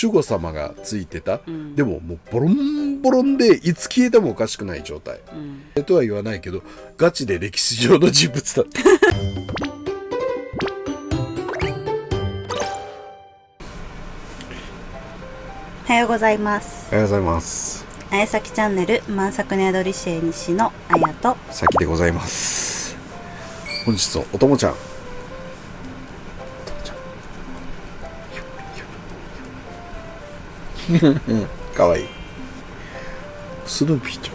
守護様がついてた、うん、でももうボロンボロンでいつ消えてもおかしくない状態、うん、とは言わないけどガチで歴史上の人物だったおはようございます。おはようございます。あやさきチャンネル満作ネアドリシェ西のあやとさきでございます。本日のおともちゃんかわいいスヌーピーちゃ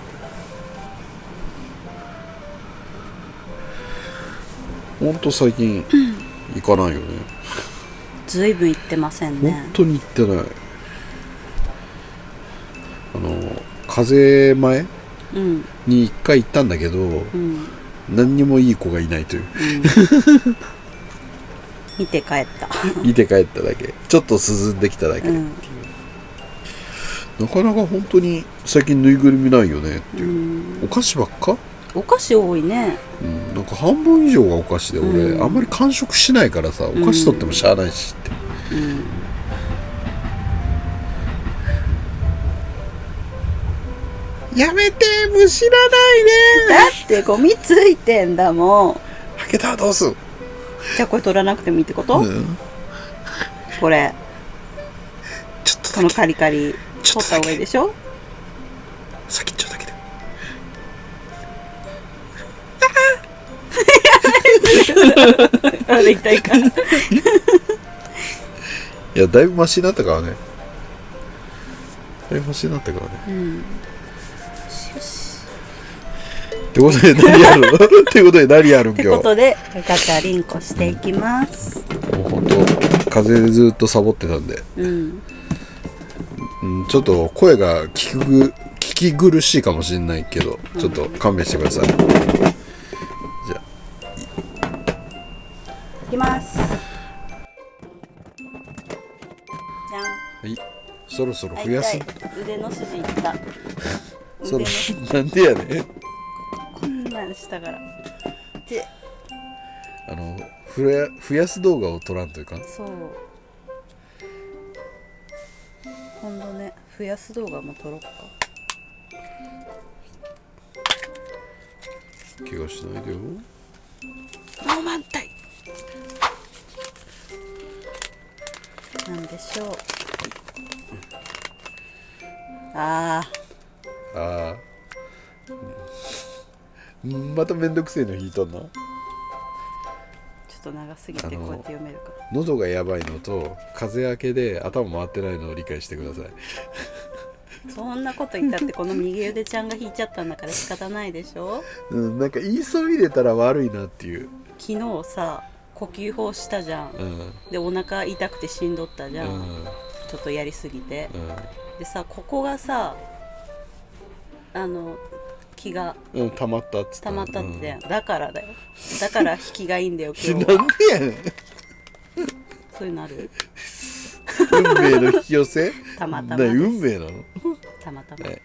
ん。ほんと最近行かないよね。ずいぶん行ってませんね。本当に行ってない。風前に一回行ったんだけど、うん、何にもいい子がいないという、うん、見て帰った見て帰っただけ、ちょっと涼んできただけっていう、うん、なかなか本当に最近ぬいぐるみないよねっていう、うん、お菓子ばっか。お菓子多いね、うん、なんか半分以上がお菓子で、俺、うん、あんまり完食しないからさ、お菓子取ってもしゃあないしって、うん、やめて、虫らないで。だってゴミついてんだもん。開けたらどうすん。じゃあこれ取らなくてもいいってこと、うん、これちょっとだけ、このカリカリ取った方がいいでしょ。先っちょだけで。あれ痛いかな。いや、だいぶマシになったからね。だいぶマシになったからね。うん、ってことで何やるのってことで何やるん今日。ってことでガチャリンコしていきます。もうほんと風邪でずっとサボってたんで、うんうん、ちょっと声が聞き苦しいかもしれないけど、ちょっと勘弁してください。じゃあいきます。じゃん。はい、そろそろ増やす。腕の筋いった。そろなんでやねん。こんなんしたからで、増やす動画を撮らんというか。そう、今度ね、増やす動画も撮ろうか。怪我しないでよ。もう満タイなんでしょう。ああ、まためんどくせえの引いとんの。ちょっと長すぎてこうやって読めるか。喉がやばいのと風邪明けで頭回ってないのを理解してください。そんなこと言ったってこの右腕ちゃんが引いちゃったんだから仕方ないでしょ。うん、なんか言いそびれたら悪いなっていう。昨日さ呼吸法したじゃん、うん、でお腹痛くてしんどったじゃん、うん、ちょっとやりすぎて、うん、でさここがさ気が、うん、溜まったっつって、溜まったって、うん、だからだよ。だから引きがいいんだよ今日は。なんでやねん。そういうのある。運命の引き寄せ。たまたまです。運命なの。たまたま、い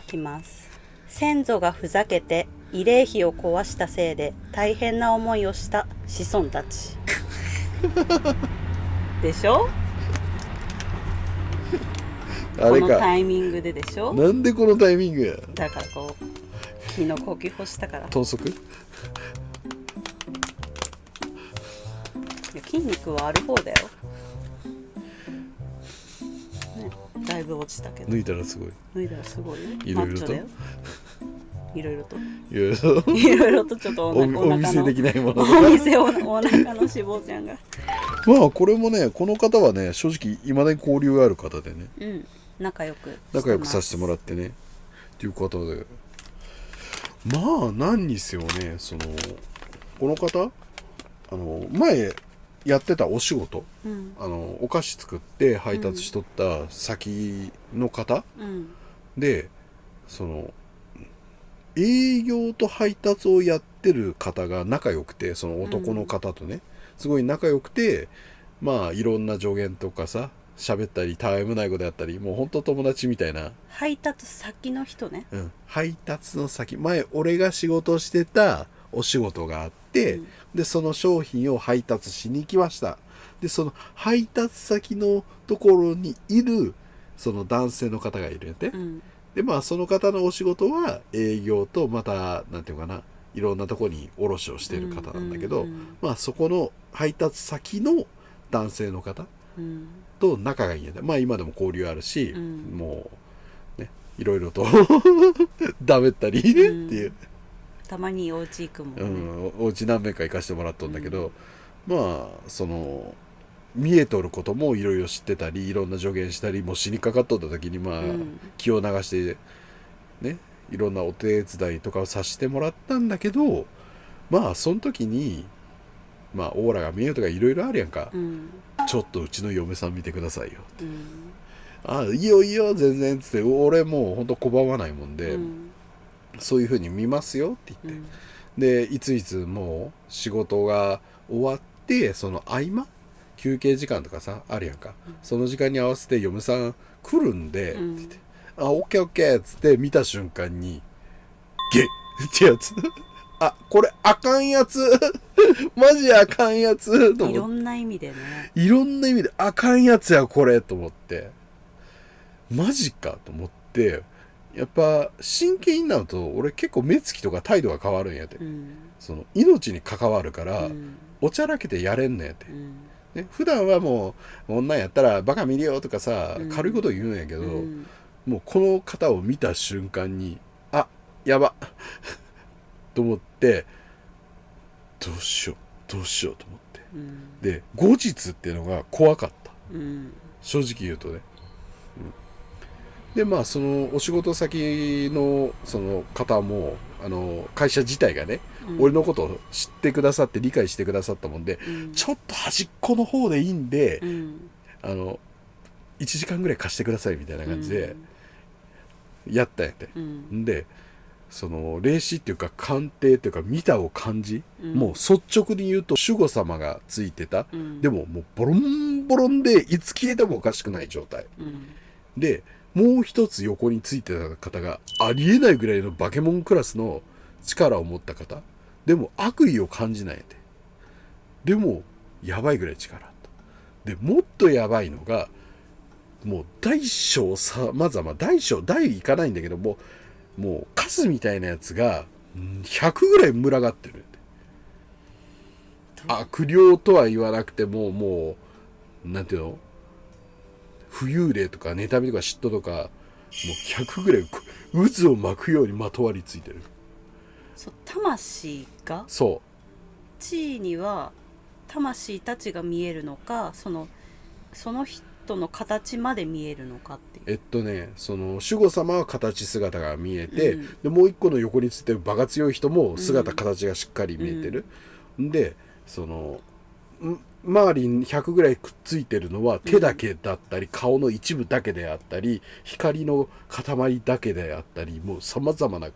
きます。先祖がふざけて慰霊碑を壊したせいで大変な思いをした子孫たちでしょ。あれか、このタイミングででしょ。なんでこのタイミングや。だからこう昨日呼吸法したから。豚足。いや筋肉はある方だよ、ね、だいぶ落ちたけど。抜いたらすごい。脱いだらすごいよ。いろいろと。いろいろと。いろいろとちょっとお見せできないもの。お店お腹の脂肪ちゃんが。まあこれもね、この方はね、正直いまだに交流がある方でね。うん。仲良くさせてもらってね。っていう方で。まあ何にせよね、この方、前やってたお仕事、うん、お菓子作って配達しとった先の方、うん、で営業と配達をやってる方が仲良くて、その男の方とね、うん、すごい仲良くて、まあいろんな助言とかさ喋ったり、たわいもないことやったり、もうほんと友達みたいな。配達先の人ね。うん、配達の先、前俺が仕事してたお仕事があって、うん、でその商品を配達しに行きました。でその配達先のところにいるその男性の方がいるんやて、でまあその方のお仕事は営業と、またなんていうかな、いろんなところに卸をしている方なんだけど、まあそこの配達先の男性の方と仲がいいんやで、まあ今でも交流あるし、もうねいろいろとだめったりっていう、たまにお家行くもんね、お家何名か行かしてもらったんだけど、まあその見えとることもいろいろ知ってたり、いろんな助言したり、もう死にかかっとった時にまあ、気を流してね、いろんなお手伝いとかをさせてもらったんだけど、まあその時にまあオーラが見えるとかいろいろあるやんか、ちょっとうちの嫁さん見てくださいよって、あいいよいいよ全然っつって、俺もうほんと拒まないもんで、そういう風に見ますよって言って、でいついつもう仕事が終わってその合間休憩時間とかさあるやんか、その時間に合わせて嫁さん来るんで、って言ってあオッケーオッケーっつって見た瞬間にゲッってやつあこれあかんやつマジあかんやつと思って、いろんな意味でね、いろんな意味であかんやつやこれと思って、マジかと思って、やっぱ真剣になると俺結構目つきとか態度が変わるんやて、その命に関わるから、おちゃらけてやれんのやて、ね、普段はもう女やったらバカ見るよとかさ、軽いこと言うんやけど、もうこの方を見た瞬間にあやばと思って、どうしようと思って、で後日っていうのが怖かった、正直言うとね、でまあそのお仕事先のその方も会社自体がね、俺のことを知ってくださって理解してくださったもんで、ちょっと端っこの方でいいんで、1時間ぐらい貸してくださいみたいな感じでやったんやって、でその霊視っていうか鑑定っていうか見たを感じ、もう率直に言うと守護様がついてた、でももうボロンボロンでいつ消えてもおかしくない状態、でもう一つ横についてた方がありえないぐらいのバケモンクラスの力を持った方でも悪意を感じないで、でもやばいぐらい力あった。でもっとやばいのがもう大小さまざま、大いかないんだけどもうカスみたいなやつが100ぐらい群がってる。悪霊とは言わなくてももうなんていうの、浮遊霊とか妬みとか嫉妬とかもう100ぐらい渦を巻くようにまとわりついてる。そう魂が、そう地位には魂たちが見えるのか、その人の形まで見えるのかっていう。その守護様は形姿が見えて、でもう一個の横についてる場が強い人も姿形がしっかり見えてる、でその周りに100ぐらいくっついてるのは手だけだったり、顔の一部だけであったり、光の塊だけであったり、もうさまざまな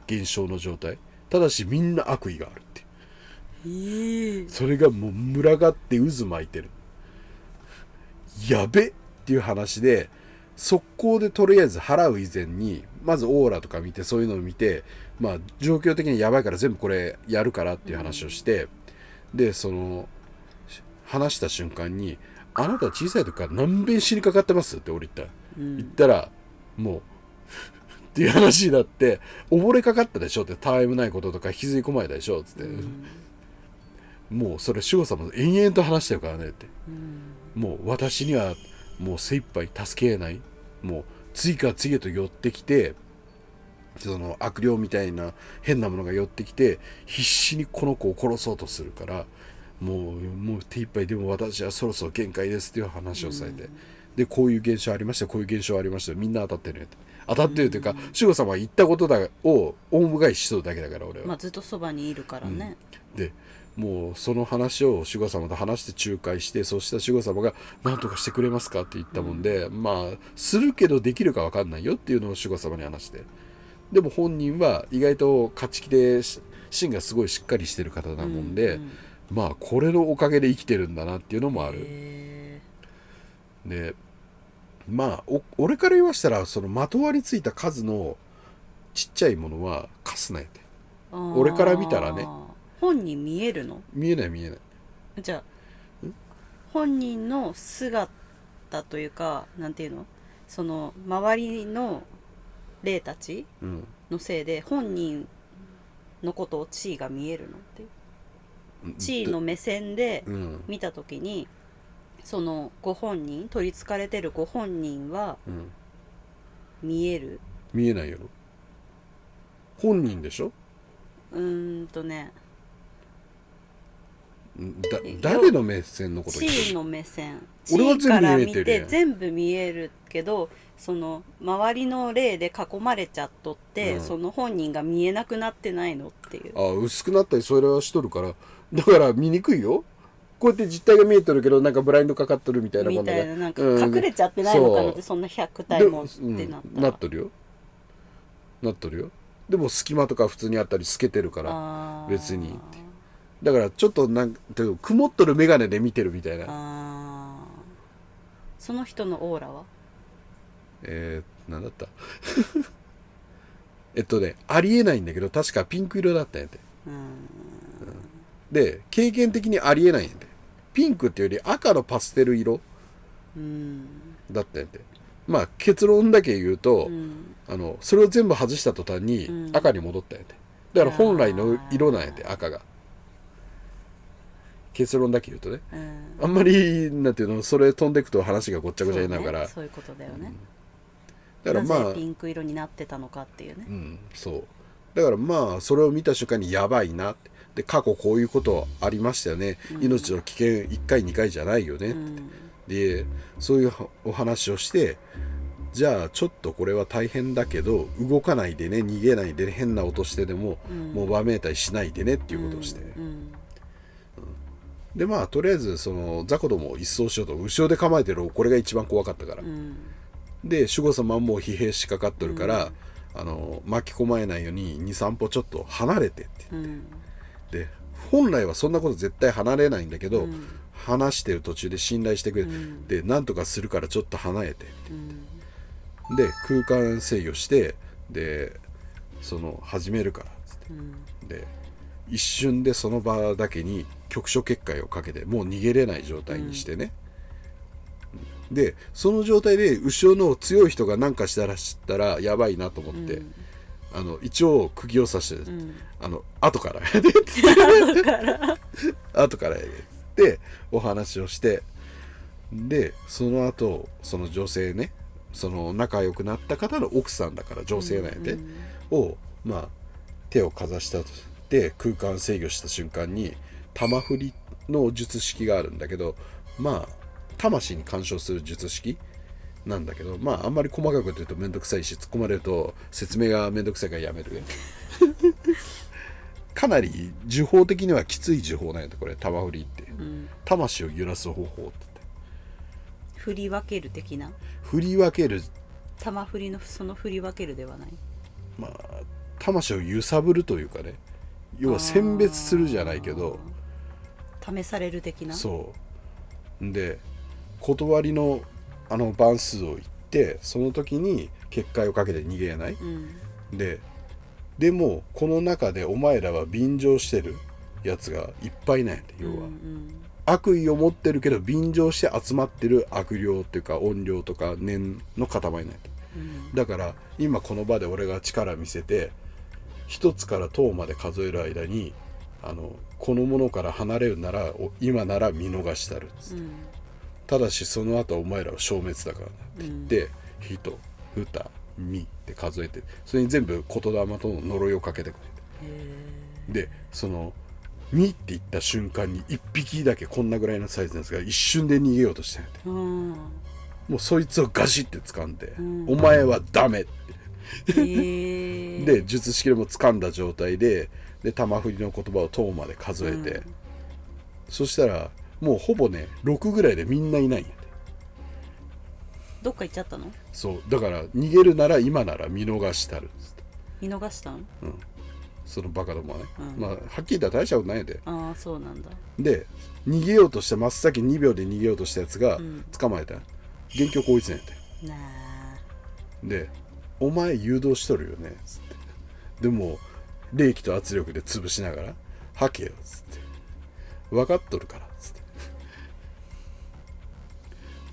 現象の状態。ただしみんな悪意があるっていう、それがもう群がって渦巻いてる。やべっていう話で、速攻でとりあえず払う以前にまずオーラとか見て、そういうのを見て、まあ状況的にやばいから全部これやるからっていう話をして、でその話した瞬間にあなた小さい時から何遍死にかかってますって俺言ったらもうっていう話になって、溺れかかったでしょって、たわいもないこととか引きずり込まれたでしょっつって、もうそれ守護様延々と話してるからねって、もう私にはもう精一杯助けえない、もう次から次へと寄ってきて、その悪霊みたいな変なものが寄ってきて必死にこの子を殺そうとするから、もう手一杯でも私はそろそろ限界ですっていう話をされて、でこういう現象ありました、こういう現象ありました、みんな当たってるって当たってるというか、守護様は言ったことだをオウム返ししとるだけだから俺は、まあ、ずっとそばにいるからね、でもうその話を守護様と話して仲介して、そうした守護様が何とかしてくれますかって言ったもんで、まあするけどできるか分かんないよっていうのを守護様に話して、でも本人は意外と勝ち気で芯がすごいしっかりしてる方なもんで、まあこれのおかげで生きてるんだなっていうのもある。でまあ俺から言わしたら、そのまとわりついた数のちっちゃいものはカスなんやて、俺から見たらね。本に見えるの？見えない。じゃあ本人の姿というか、なんていうの、その周りの霊たちのせいで本人のことを地位が見えるのっていう、地位の目線で見た時に、そのご本人、取りつかれてるご本人は見える、見えないやろ。本人でしょ。ね、誰の目線のこと言ってる？地位の目線。俺は全部見えてるやん。地位から見て全部見えるけど、その周りの霊で囲まれちゃっとって、その本人が見えなくなってないのっていう。ああ、薄くなったりそれはしとるから、だから見にくいよ。こうやって実体が見えてるけど、なんかブラインドかかっとるみたいなものが、みたいな、なんか隠れちゃってないのかなって、そんな100体もってなったら、なっとるよ。なっとるよ。でも隙間とか普通にあったり透けてるから別にって。だからちょっとなんか曇っとる眼鏡で見てるみたいな。その人のオーラはなんだったありえないんだけど、確かピンク色だったんやて。で経験的にありえないんやて。ピンクっていうより赤のパステル色だったんやて。まあ結論だけ言うと、それを全部外した途端に赤に戻ったんやて。だから本来の色なんやて、赤が。結論だけ言うとね、あんまりなんていうの、それ飛んでいくと話がごっちゃごちゃになるから、そういうことだよね。だからまあなぜピンク色になってたのかっていうね。そうだからまあそれを見た瞬間にやばいなって。で過去こういうことありましたよね、命の危険1回2回じゃないよねって、でそういうお話をして、じゃあちょっとこれは大変だけど動かないでね、逃げないでね、変な音してでも、もうわめいたりしないでねっていうことをして、でまあとりあえずその雑魚どもを一掃しようと、後ろで構えてる、これが一番怖かったから、で守護様はもう疲弊しかかっとるから、巻き込まれないように 2,3 歩ちょっと離れてって言って、で本来はそんなこと絶対離れないんだけど、話してる途中で信頼してくれて、でなんとかするからちょっと離れてって言って、で空間制御して、でその始めるからっつって、で一瞬でその場だけに局所結界をかけて、もう逃げれない状態にしてね、でその状態で後ろの強い人が何かしたらやばいなと思って、一応釘を刺して、後からやで後からやでってお話をして、でその後その女性ね、その仲良くなった方の奥さんだから女性なんやで、をまあ手をかざしたとして空間制御した瞬間に玉振りの術式があるんだけど、まあ魂に干渉する術式なんだけど、まああんまり細かく言うとめんどくさいし、突っ込まれると説明がめんどくさいからやめるねかなり呪法的にはきつい呪法なんやて、これ玉振りって、魂を揺らす方法って言って、振り分ける的な、振り分ける、玉振りのその振り分けるではない、まあ魂を揺さぶるというかね、要は選別するじゃないけど、試される的な。そうで断りの番数を言って、その時に結界をかけて逃げない、でもこの中でお前らは便乗してるやつがいっぱいなんやて、要は、悪意を持ってるけど便乗して集まってる悪霊っていうか怨霊とか念の塊なんやて、だから今この場で俺が力見せて1つから10まで数える間にこのものから離れるなら今なら見逃したるっつって、ただしその後お前らは消滅だからなって言って、1、2、3って数えて、それに全部言霊との呪いをかけてくれて、でその2って言った瞬間に1匹だけこんなぐらいのサイズなんですが一瞬で逃げようとしてんやて、もうそいつをガシって掴んで、お前はダメってで術式でも掴んだ状態で玉振りの言葉を10まで数えて、そしたらもうほぼね6ぐらいでみんないないんやで。どっか行っちゃったの？そうだから逃げるなら今なら見逃したるっつって。見逃したの？そのバカどもはね、まあはっきり言ったら大したことないんやで。ああそうなんだ。で逃げようとした真っ先2秒で逃げようとしたやつが捕まえた、元凶こいつなんやて。でお前誘導しとるよねっつって、でも冷気と圧力で潰しながら吐けよっつって、分かっとるからっつって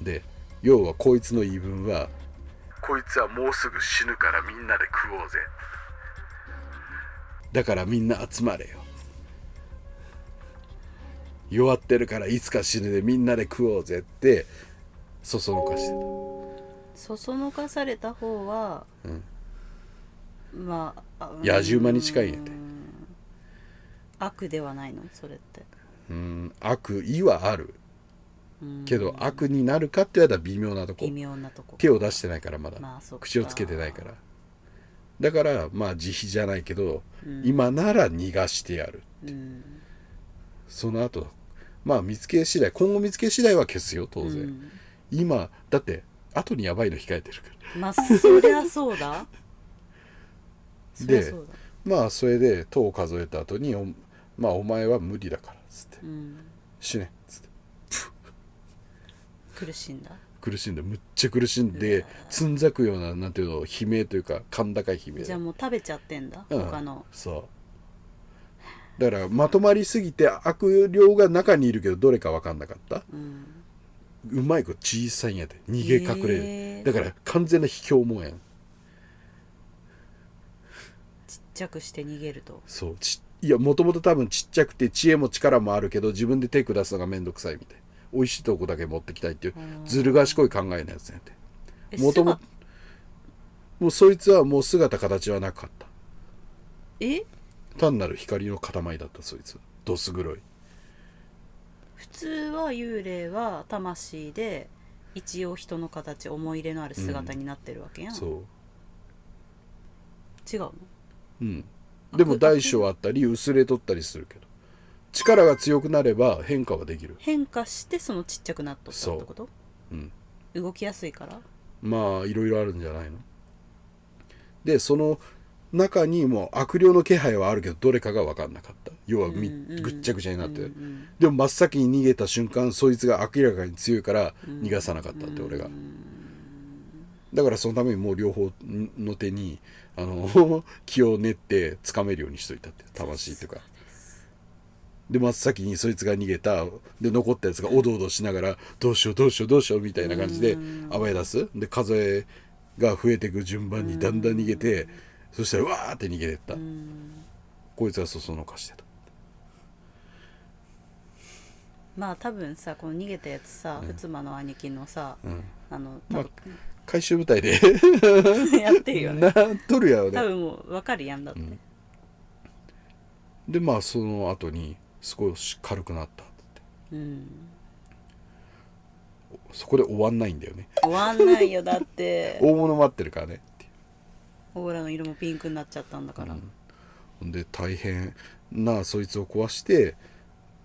で要はこいつの言い分は、こいつはもうすぐ死ぬからみんなで食おうぜ、だからみんな集まれよ、弱ってるからいつか死ぬでみんなで食おうぜってそそのかしてた。そそのかされた方は、まあ野獣馬に近いんやて。悪ではないのそれって。悪意はあるけど、悪になるかって言われたら微妙なとこ。微妙なとこ。手を出してないからまだ、まあ、そっか。口をつけてないから。だからまあ慈悲じゃないけど、今なら逃がしてやるって、その後まあ見つけ次第、今後見つけ次第は消すよ当然、今だって後にやばいの控えてるから。まあそりゃそうだでまあそれで10を数えた後にまあお前は無理だからっつって、死ねっつって、苦しんだむっちゃ苦しんで、つんざくようななんていうの、悲鳴というか甲高い悲鳴。じゃあもう食べちゃってんだ、他の。そうだからまとまりすぎて悪霊が中にいるけどどれか分かんなかった、うまい子小さいんやで、逃げ隠れる、だから完全な卑怯もんやん。ちっちゃくして逃げると。そういや、もともと多分ちっちゃくて知恵も力もあるけど自分で手下すのがめんどくさいみたいな、美味しいとこだけ持ってきたいっていうずる賢い考えのやつやって。もともうそいつはもう姿形はなかった。単なる光の塊だった。そいつどす黒い。普通は幽霊は魂で一応人の形、思い入れのある姿になってるわけやん、そう違うの。でも大小あったり薄れとったりするけど、力が強くなれば変化はできる。変化してそのちっちゃくなっとったってこと。動きやすいから。まあいろいろあるんじゃないの。でその中にも悪霊の気配はあるけどどれかが分かんなかった。要はぐっちゃぐちゃになって、でも真っ先に逃げた瞬間そいつが明らかに強いから逃がさなかったって、俺が。だからそのためにもう両方の手に気を練って掴めるようにしといたって、魂とかで。真っ先にそいつが逃げたで、残ったやつがおどおどしながらどうしようどうしようどうしようみたいな感じで暴れ出す。で数えが増えていく順番にだんだん逃げて、そしたらわーって逃げてった。こいつはそそのかしてた。まあ多分さ、この逃げたやつさ、ふつまの兄貴のさ、まあ回収部隊でやってるよね。なっとるやろね。多分もう分かるやんだって、でまあその後に少し軽くなったって、そこで終わんないんだよね。終わんないよだって大物待ってるからねっていう。オーラの色もピンクになっちゃったんだから、で大変なそいつを壊して、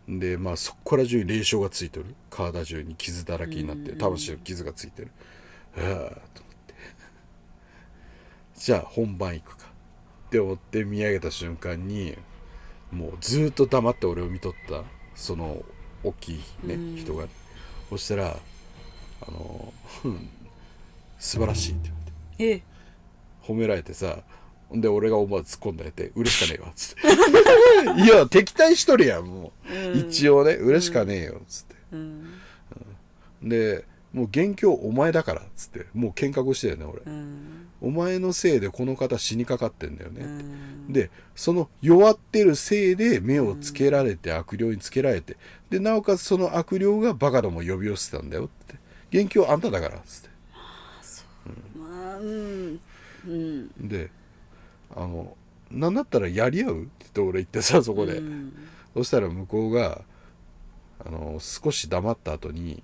でまあそこから中に霊障がついてる。体中に傷だらけになって魂の傷がついてる。と思ってじゃあ本番行くかって思って見上げた瞬間に、もうずっと黙って俺を見とったその大きいね、人が、そしたら素晴らしいって言われて、褒められてさ、で俺が思わず突っ込んだやって嬉しかねえわっつっていや敵対しとるやんもう、一応ね嬉しかねえよっつって、でもう元凶お前だからっつってもう喧嘩してるよね俺、お前のせいでこの方死にかかってんだよねって、でその弱ってるせいで目をつけられて、悪霊につけられて、でなおかつその悪霊がバカども呼び寄せたんだよって、元凶あんただからっつって、でなんだったらやり合うって俺言ってさ、そこで、そしたら向こうが少し黙った後に、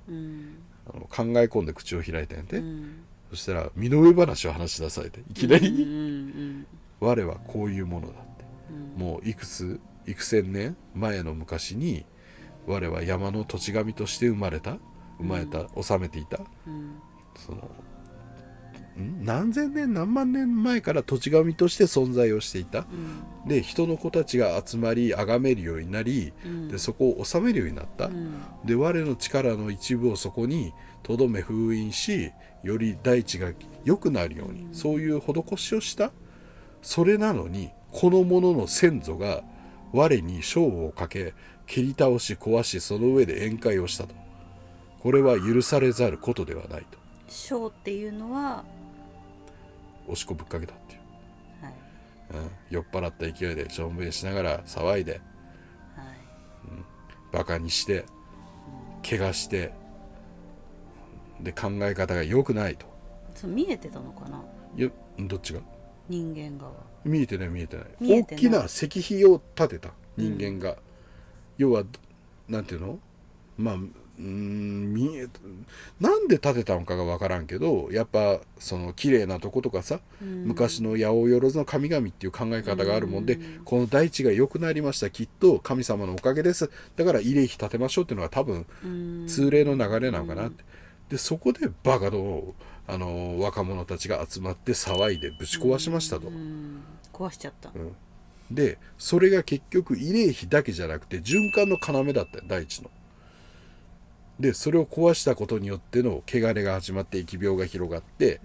考え込んで口を開いたんやて、そしたら身の上話を話しなさいっていきなり、我はこういうものだって、もう幾千年前の昔に我は山の土地神として生まれた治めていた、その何千年何万年前から土地神として存在をしていた、で人の子たちが集まり崇めるようになり、でそこを治めるようになった、で我の力の一部をそこにとどめ封印し、より大地が良くなるように、そういう施しをした。それなのにこの者の先祖が我に勝負をかけ蹴り倒し壊し、その上で宴会をしたと。これは許されざることではないと。小っていうのはおしっこぶっかけたっていう、はい酔っ払った勢いでしょんべんしながら騒いで、はいバカにして怪我してで考え方が良くないと。そう見えてたのかな、どっちが人間側。見えてない見えてない。見えてない大きな石碑を建てた人間が、要はなんていうの、まあなんで建てたのかが分からんけど、やっぱその綺麗なとことかさ、昔の八百万の神々っていう考え方があるもんで、この大地が良くなりました、きっと神様のおかげです、だから慰霊碑建てましょうっていうのが多分通例の流れなのかなって。でそこでバカの若者たちが集まって騒いでぶち壊しましたと。壊しちゃった、でそれが結局慰霊碑だけじゃなくて循環の要だったよ、大地の。でそれを壊したことによっての汚れが始まって疫病が広がって、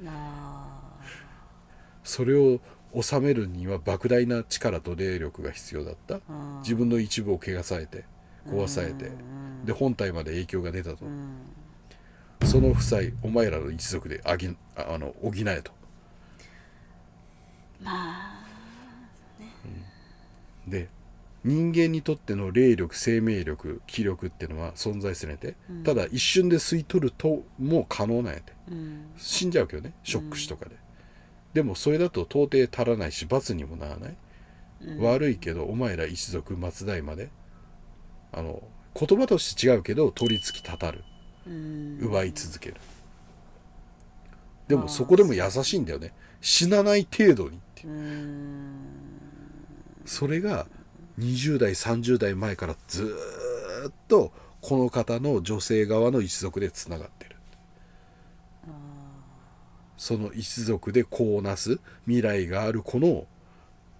それを収めるには莫大な力と霊力が必要だった。自分の一部を汚されて壊されて、で本体まで影響が出たと。その負債お前らの一族で補えと。で人間にとっての霊力、生命力、気力っていうのは存在するんやて、ただ一瞬で吸い取るとも可能なんやて、死んじゃうけどね、ショック死とかで、でもそれだと到底足らないし罰にもならない、悪いけどお前ら一族末代まで言葉として違うけど取り付きたたる、奪い続ける。でもそこでも優しいんだよね、死なない程度にっていう。それが20代30代前からずっとこの方の女性側の一族でつながってる。その一族でこうなす未来があるこの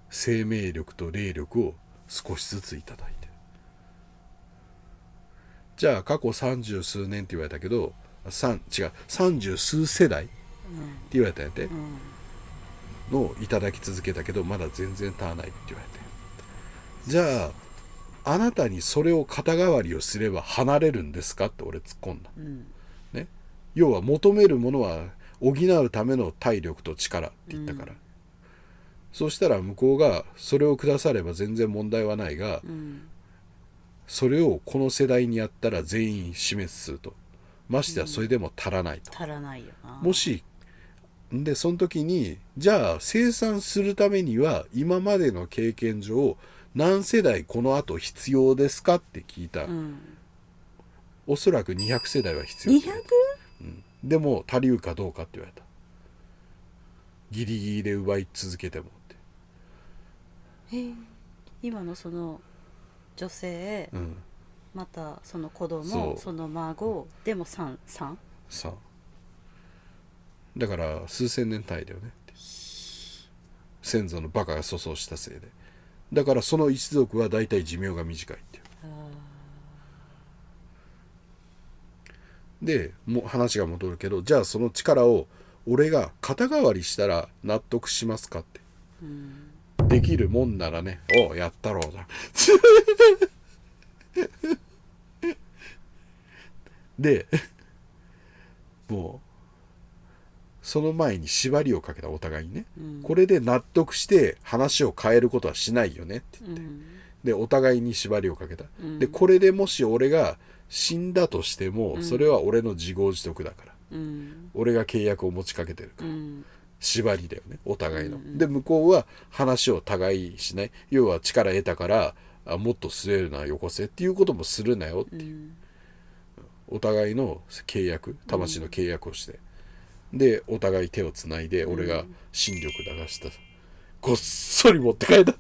生命力と霊力を少しずついただいてる。じゃあ過去30数年って言われたけど30数世代って言われたんやて、のいただき続けたけどまだ全然足らないって言われて、じゃああなたにそれを肩代わりをすれば離れるんですかって俺突っ込んだ、ね、要は求めるものは補うための体力と力って言ったから、そうしたら向こうがそれをくだされば全然問題はないが、それをこの世代にやったら全員死滅すると、ましてはそれでも足らないと、足らないよな。もしでその時にじゃあ生産するためには今までの経験上何世代この後必要ですかって聞いた、おそらく200世代は必要。 200？でも足りるかどうかって言われた。ギリギリで奪い続けてもって。今のその女性、またその子供、その孫でも3だから数千年単位だよねって、先祖のバカが粗相したせいで。だからその一族は大体寿命が短いっていう。でもう話が戻るけど、じゃあその力を俺が肩代わりしたら納得しますかって、できるもんならね、おうやったろうだでもうその前に縛りをかけた、お互いにね、これで納得して話を変えることはしないよねって言って、でお互いに縛りをかけた、でこれでもし俺が死んだとしても、それは俺の自業自得だから、俺が契約を持ちかけてるから、縛りだよねお互いの、で向こうは話を互いしない、要は力得たからもっと吸えるなよこせっていうこともするなよっていう、お互いの契約、魂の契約をして、でお互い手をつないで、俺が心力流した、ごっそり持って帰ったね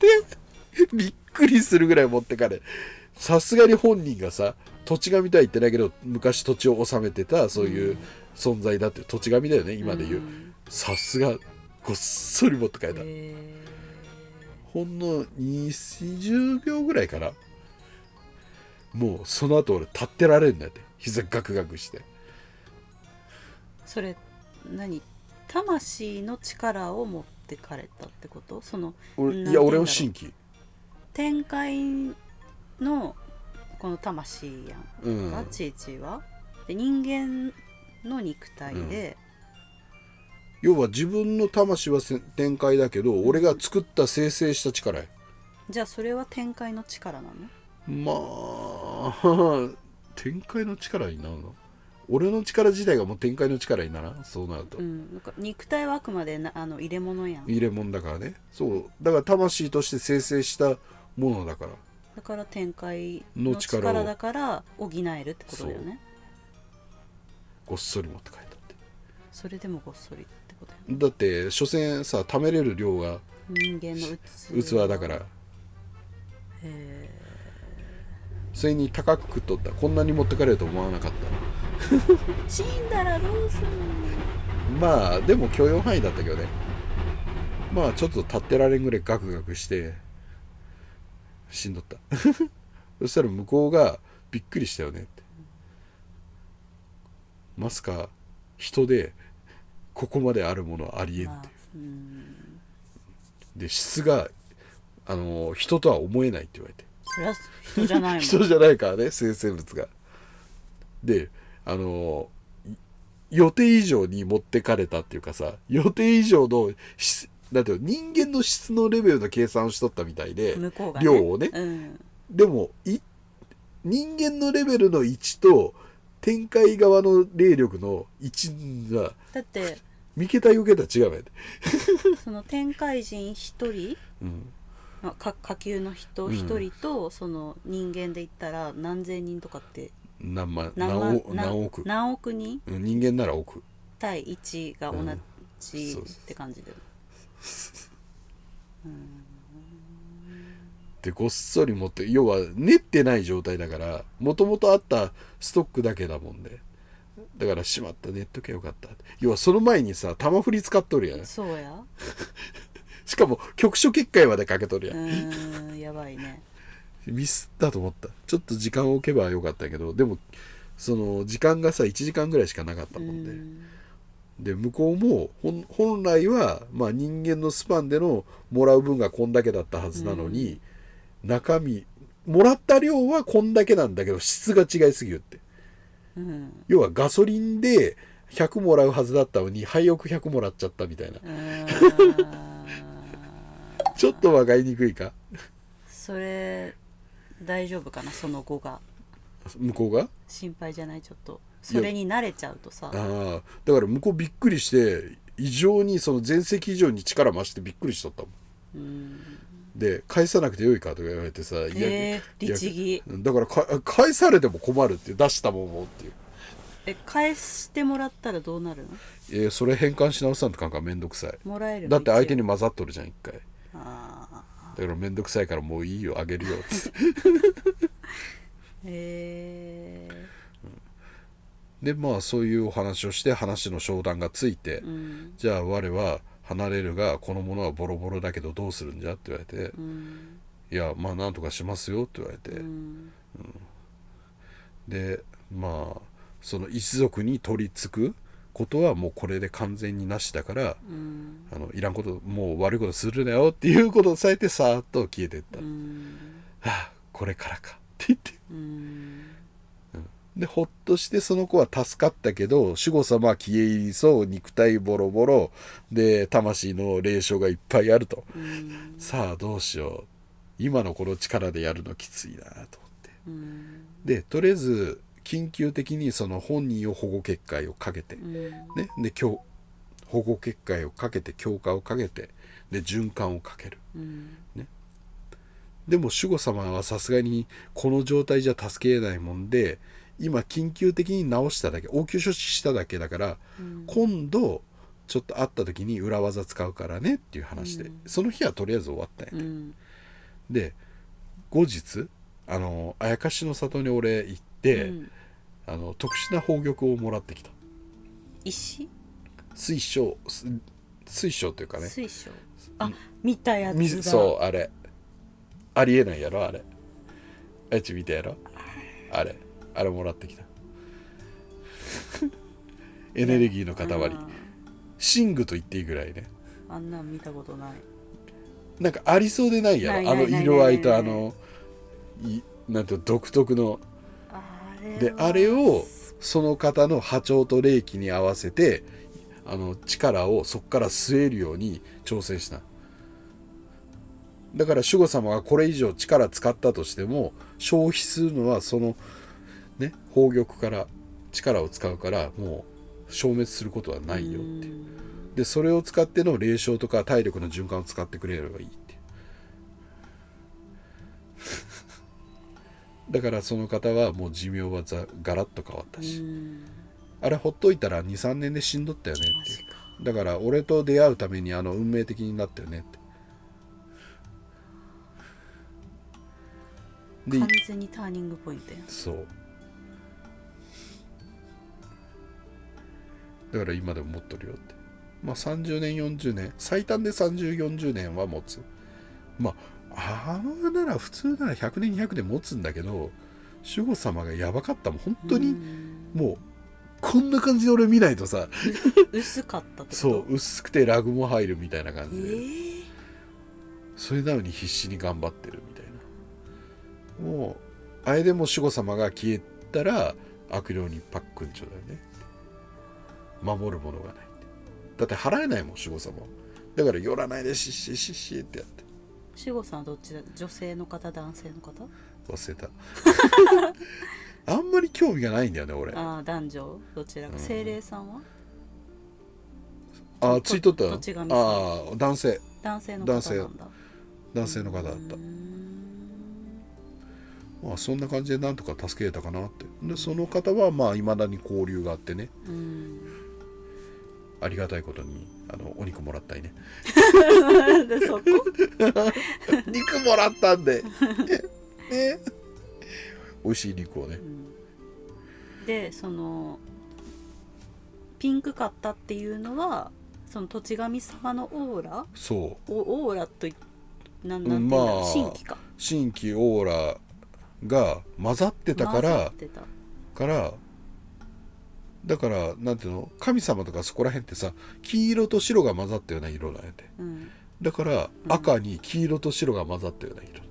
びっくりするぐらい持ってかれ、さすがに本人がさ土地神とは言ってないけど昔土地を治めてたそういう存在だって、土地神だよね今で言う、さすがごっそり持って帰った、ほんの20秒ぐらいかな、もうその後俺立ってられんだって、膝ガクガクして。それ何、魂の力を持ってかれたってこと？そのいや俺の心機、天界のこの魂やんが、ちいちいはで人間の肉体で、要は自分の魂は天界だけど、俺が作った生成した力や。じゃあそれは天界の力なの？まあ天界の力になるの？俺の力自体がもう天界の力にならん？そうなると、なんか肉体はあくまで入れ物やん。入れ物だからね。そうだから魂として生成したものだから。だから天界の力だから補えるってことだよね。ごっそり持って帰ったって。それでもごっそりってことだよね。だって所詮さ、貯めれる量が人間の器だから。それに高く食っとった。こんなに持ってかれると思わなかった。死んだらどうするの？まあでも許容範囲だったけどね。まあちょっと立ってられんぐらいガクガクして死んどったそしたら向こうがびっくりしたよねって。まさか人でここまであるものはありえんっていう、で質が人とは思えないって言われて。それは人じゃないもん人じゃないからね、生成物が。で予定以上に持ってかれたっていうかさ、予定以上のだって人間の質のレベルの計算をしとったみたいで、向こうがね、量をね、でも人間のレベルの1と天界側の霊力の1がだって見桁よけたら違うやでその天界人一人、下級の人一人と、その人間で言ったら何千人とかって、何億人、人間なら億対1が同じって感じで、でごっそり持って、要は練ってない状態だから、もともとあったストックだけだもんで、だからしまった、練っとけよかった。要はその前にさ、玉振り使っとるやん。そうやしかも局所結界までかけとるやん。やばいね。ミスったと思った。ちょっと時間を置けばよかったけど、でもその時間がさ1時間ぐらいしかなかったもんで、で向こうも本来はまあ人間のスパンでのもらう分がこんだけだったはずなのに、中身もらった量はこんだけなんだけど質が違いすぎるって、要はガソリンで100もらうはずだったのに廃屋100もらっちゃったみたいなちょっと分かりにくいか。それ大丈夫かな、その後が。向こうが心配じゃない？ちょっとそれに慣れちゃうとさ。だから向こうびっくりして異常にその前世以上に力増してびっくりしとったもん。で返さなくてよいかとか言われてさ、律儀だから返されても困るっていう、出したもんもっていう。返してもらったらどうなるの？それ返還し直さんとかんかめんどくさい。もらえるの？だって相手に混ざっとるじゃん一回。だからめんどくさいからもういいよあげるよってでまあそういうお話をして話の商談がついて、じゃあ我は離れるがこのものはボロボロだけどどうするんじゃって言われて、いやまあなんとかしますよって言われて、でまあその一族に取り付くことはもうこれで完全になしだから、いらんこともう悪いことするなよっていうことをされてさーっと消えていった。はあこれからかって言って、でほっとしてその子は助かったけど、守護様は消え入りそう、肉体ボロボロで魂の霊障がいっぱいあると、さあどうしよう、今のこの力でやるのきついなと思って、でとりあえず緊急的にその本人を保護結界をかけて、ね、で保護結界をかけて強化をかけてで循環をかける、ね、でも守護様はさすがにこの状態じゃ助けれないもんで、今緊急的に治しただけ、応急処置しただけだから、今度ちょっと会った時に裏技使うからねっていう話で、その日はとりあえず終わったんやね、で後日あやかしの里に俺行って、特殊な宝玉をもらってきた。石？水晶というかね、水晶、見たやつだ。そうあれありえないやろ、あれあいつ見たやろ、あれもらってきたエネルギーの塊、寝具と言っていいぐらいね。あんなん見たことない。なんかありそうでないやろ、色合いとなんて独特ので、あれをその方の波長と霊気に合わせて力をそこから据えるように調整した。だから守護様がこれ以上力使ったとしても消費するのはそのね宝玉から力を使うからもう消滅することはないよって。でそれを使っての霊障とか体力の循環を使ってくれればいいってだからその方はもう寿命はガラッと変わったし、あれほっといたら 2,3 年で死んどったよねって。だから俺と出会うために運命的になったよねって。完全にターニングポイントや。そうだから今でも持っとるよって。まあ30年40年最短で3040年は持つ。まあなら普通なら100年200年持つんだけど、守護様がやばかったもん本当に。もうこんな感じで俺見ないとさ薄かったってこと。そう薄くてラグも入るみたいな感じで、それなのに必死に頑張ってるみたいな。もうあれでも守護様が消えたら悪霊にパックンチョだよね。守るものがない。だって払えないもん守護様。だから寄らないでシッシッシッシッってやって。守護さんはどっちだ？女性の方男性の方？忘れたあんまり興味がないんだよね俺。男女どちらか。精霊さんはついとったよ。男性の方なんだ。男性の方だった。まあそんな感じでなんとか助けれたかなって。でその方はまあ未だに交流があってね、ありがたいことにお肉もらったりねでそこ肉もらったんでね、美味しい肉をね、でそのピンクかったっていうのはその土地神様のオーラ。そうオーラとなんていうんだろう、神気か。神気オーラが混ざってたからだからなんていうの、神様とかそこら辺ってさ黄色と白が混ざったような色なんやて、だから赤に黄色と白が混ざったような色、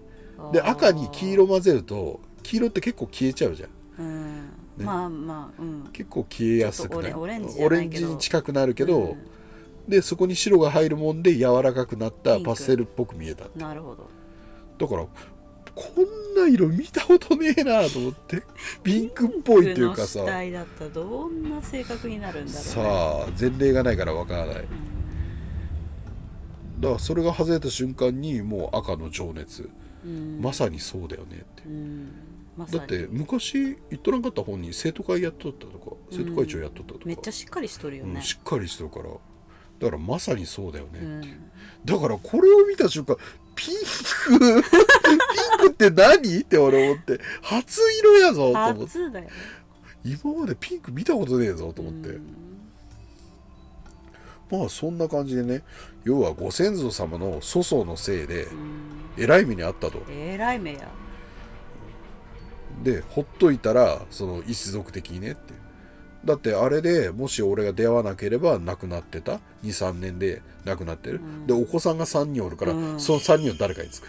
で赤に黄色混ぜると黄色って結構消えちゃうじゃん、ね、まあ結構消えやすくない？オレンジに近くなるけど、でそこに白が入るもんで柔らかくなったパステルっぽく見えた。なるほど。だからこんな色見たことねえなと思ってピンクっぽいっていうかさ、ピンクの主体だったらどんな性格になるんだろうね。さあ前例がないからわからない、だからそれが外れた瞬間にもう赤の情熱、まさにそうだよねって、だって昔言っとらんかった本に生徒会やっとったとか生徒会長やっとったとか、めっちゃしっかりしとるよね、しっかりしてるから、だからまさにそうだよねっていう、だからこれを見た瞬間ピンクって何って俺思って初色やぞと思って、初だよね、今までピンク見たことねえぞと思って、まあそんな感じでね、要はご先祖様の粗相のせいでえらい目にあったと。えらい目や。でほっといたらその一族的にねって、だってあれでもし俺が出会わなければ亡くなってた 2,3 年で亡くなってる、でお子さんが3人おるから、その3人は誰かにつく、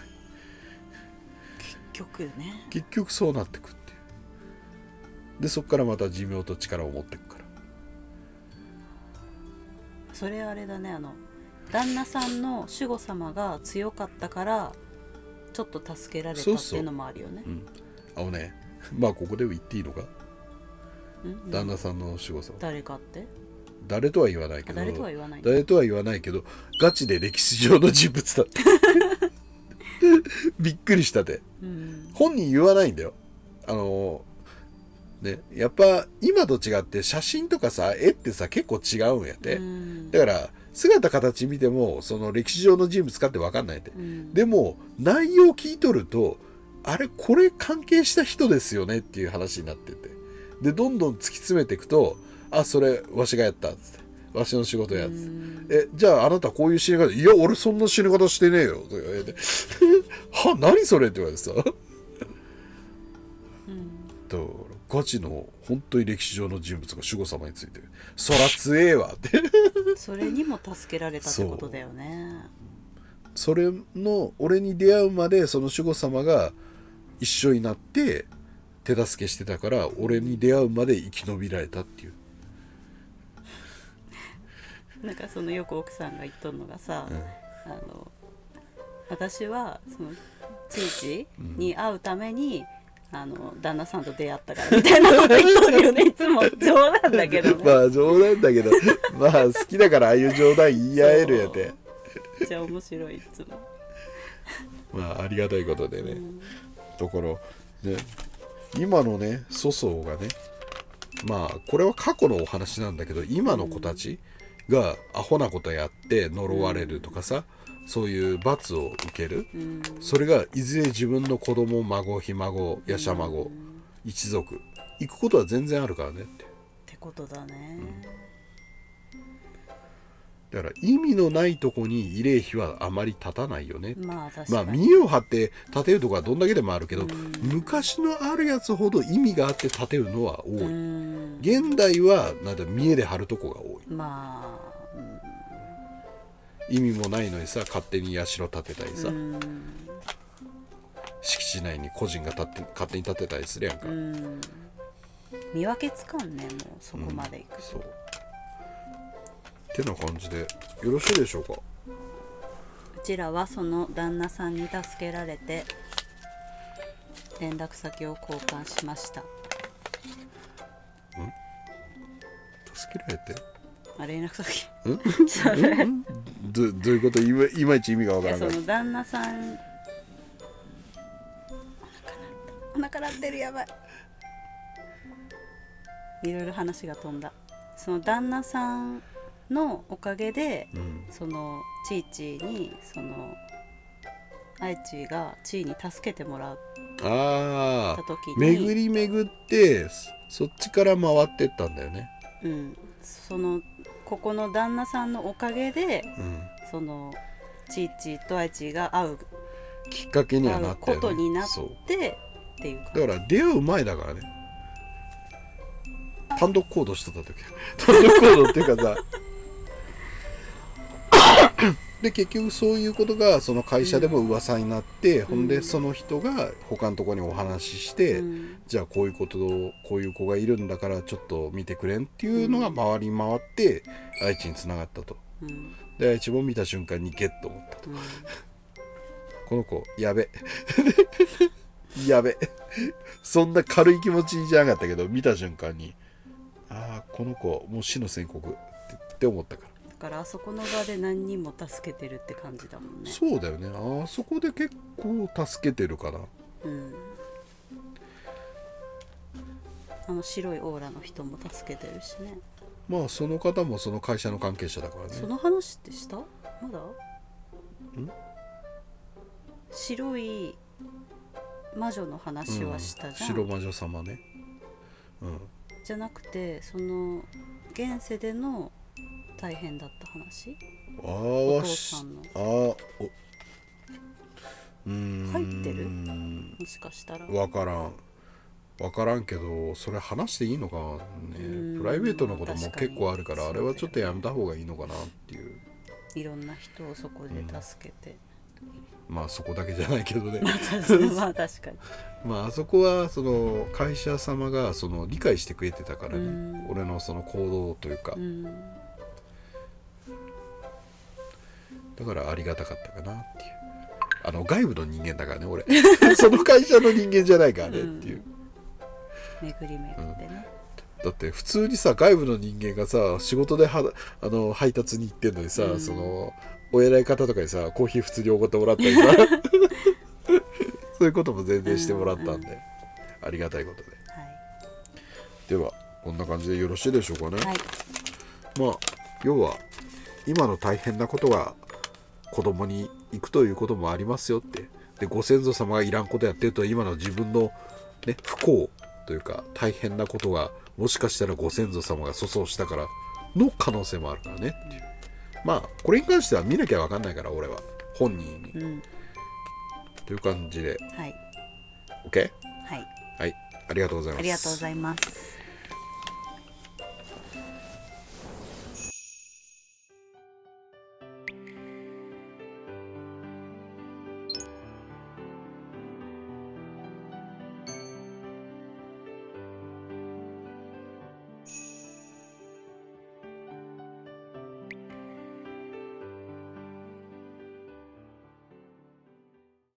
結局そうなってくっていう。でそっからまた寿命と力を持ってくから、それあれだね、旦那さんの守護様が強かったからちょっと助けられたっていうのもあるよね。まあここで言っていいのか、旦那さんの守護様誰かって？誰とは言わないけど、誰とは言わないけどガチで歴史上の人物だってびっくりしたで、本人言わないんだよ。やっぱ今と違って写真とかさ絵ってさ結構違うんやって、だから姿形見てもその歴史上の人物かって分かんないって、でも内容聞いとるとあれこれ関係した人ですよねっていう話になってて、でどんどん突き詰めていくと、それわしがやったっつって、わしの仕事やつって、じゃああなたこういう死に方、いや俺そんな死に方してねえよとか言われては何それって言われてさ、だからガチの本当に歴史上の人物が守護様についてそら強えわってそれにも助けられたってことだよね。それの俺に出会うまでその守護様が一緒になって手助けしてたから俺に出会うまで生き延びられたっていう。なんかそのよく奥さんが言っとるのがさ、私はそのちいちに会うために、旦那さんと出会ったからみたいなこと言っとるよねいつも。冗談だけどね。まあ冗談だけどまあ好きだからああいう冗談言い合えるやて。めっちゃ面白いいつも。まあありがたいことでね、だからね今のね粗相がね、まあこれは過去のお話なんだけど、今の子たちがアホなことやって呪われるとかさ、そういう罰を受ける、それがいずれ自分の子供、孫、ひ孫、やしゃ孫、一族行くことは全然あるからねってことだね、だから意味のないとこに慰霊碑はあまり立たないよね。まあ確かに。見栄を張って建てるとこはどんだけでもあるけど、昔のあるやつほど意味があって建てるのは多い。現代はなんだ見栄で張るとこが多い。まあ、意味もないのにさ勝手に社建てたりさ、敷地内に個人が勝手に建てたりするやんか。見分けつかんね、もうそこまでいくと、そうってな感じでよろしいでしょうか。うちらはその旦那さんに助けられて連絡先を交換しました。助けられて連絡先どういうこと、いまいち意味がわからない。その旦那さんお腹鳴ってる、やばい、いろいろ話が飛んだ。その旦那さんのおかげで、そのちいちにその愛知がちいに助けてもらった時に巡り巡ってそっちから回ってったんだよね。そのここの旦那さんのおかげで、そのちいちと愛知が会うきっかけにはなったよね。ことになってっていうか、だから出会う前だからね。単独行動してた時単独行動っていうかさで結局そういうことがその会社でも噂になって、ほんでその人が他のところにお話しして、じゃあこういうことこういう子がいるんだからちょっと見てくれんっていうのが回り回って愛知に繋がったと、で愛知も見た瞬間にゲッと思ったと、この子やべやべそんな軽い気持ちじゃなかったけど見た瞬間にこの子もう死の宣告って思ったから。だからあそこの場で何人も助けてるって感じだもんね。そうだよね。あそこで結構助けてるかな。白いオーラの人も助けてるしね。まあその方もその会社の関係者だからね。その話ってした？まだ？白い魔女の話はしたじゃん。白魔女様ね。じゃなくてその現世での大変だった話。お父さんの。入ってる？もしかしたら。わからんけど、それ話していいのかね。プライベートなことも結構あるから、あれはちょっとやめた方がいいのかなっていう。いろんな人をそこで助けて。まあそこだけじゃないけどね。まあ確かに。まああそこはその会社様がその理解してくれてたからね。俺のその行動というか。だからありがたかったかなっていう。外部の人間だからね俺。その会社の人間じゃないからねっていう。巡り巡ってね。だって普通にさ外部の人間がさ仕事で配達に行ってんのにさ、そのお偉い方とかにさコーヒー普通におごってもらったりさそういうことも全然してもらったんで、ありがたいことで、ではこんな感じでよろしいでしょうかね。まあ要は今の大変なことが子供に行くということもありますよって。でご先祖様がいらんことやってると今の自分の、ね、不幸というか大変なことがもしかしたらご先祖様が粗相したからの可能性もあるからねっていう。まあこれに関しては見なきゃ分かんないから俺は本人に、という感じで、OK？ はい、ありがとうございます。ありがとうございます。